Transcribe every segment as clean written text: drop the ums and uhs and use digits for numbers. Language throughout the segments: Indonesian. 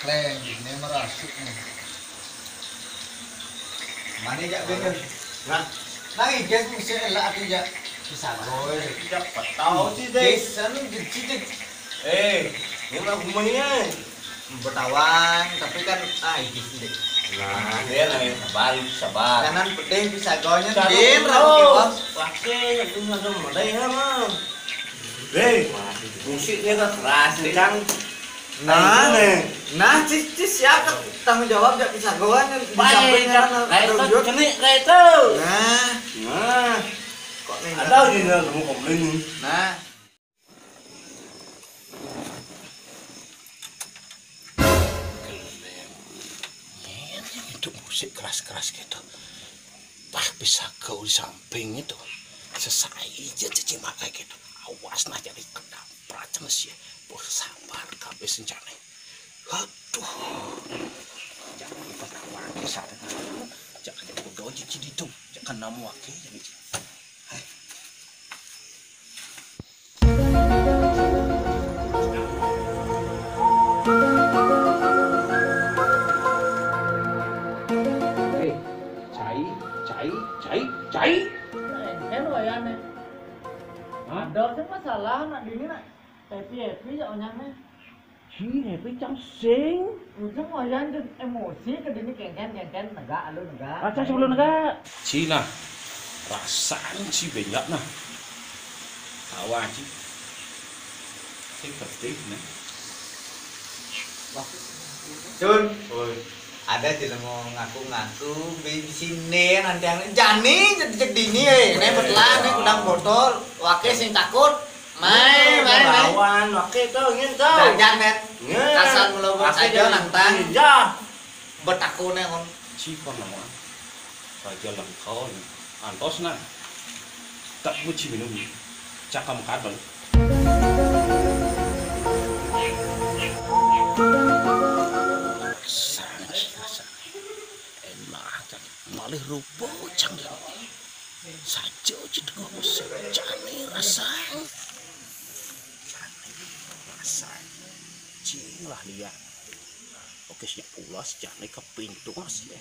kleng ini merasuk nih. Mana jak bener? Nah, lagi guys bisa elak tu jak. Bisa boy. Jak patau sih deh. Guys, anu jadi. Ini mah rumahnya. Bertawan, tapi kan guys deh. Nah, dia lagi sabar, sabar. Kanan pedih bisa gonya Din, din rapi bos. Pakai itu ada modal ya mah. Musiknya kan keras nih Kang. Nah, siapa tanggung jawab jak bisa gonya di samping kan. Itu kene itu. Nah, kok nih ada di dalam komplain. Nah, itu musik keras-keras gitu. Bisa kau di samping itu. Selesai aja cici makai gitu. Awas nah jadi kedamprat sih. Bos sabar kabeh sencane. Aduh. Jangan pernah wake sana. Jangan bodoh cici itu. Jangan namu wake jadi. Cai. Kan wayane. Ada sih masalah nak dini nak happy ya onyane. Happy cang sing. Ujung wayan emosi ke dini kengken negak alu negak. Raca sebelum negak. Cina. Rasaan si banyak nah. Kawan sih. Si penting nih. Jun. Ada tidak mau ngaku-ngaku di sini nanti yang jani cek dini nih betlan nih kudang botol wake sing takut main Lawan wake tuh ingin kau. jangan net asal melobot saja nantang Ya. bertakun nih kon Cipar nama. Raja lengkau nih. Antos nah. Tak buci minum. Cakam kadang. Malih rupa canggih saja cedek secane rasa cilah lihat oke siap pula secane ke pintu mas ya.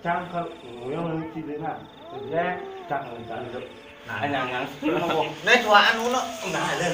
Trang không nguyện chỉ đến là ra chẳng được nãy nhàng nhàng nih tuaan ulo nãy lên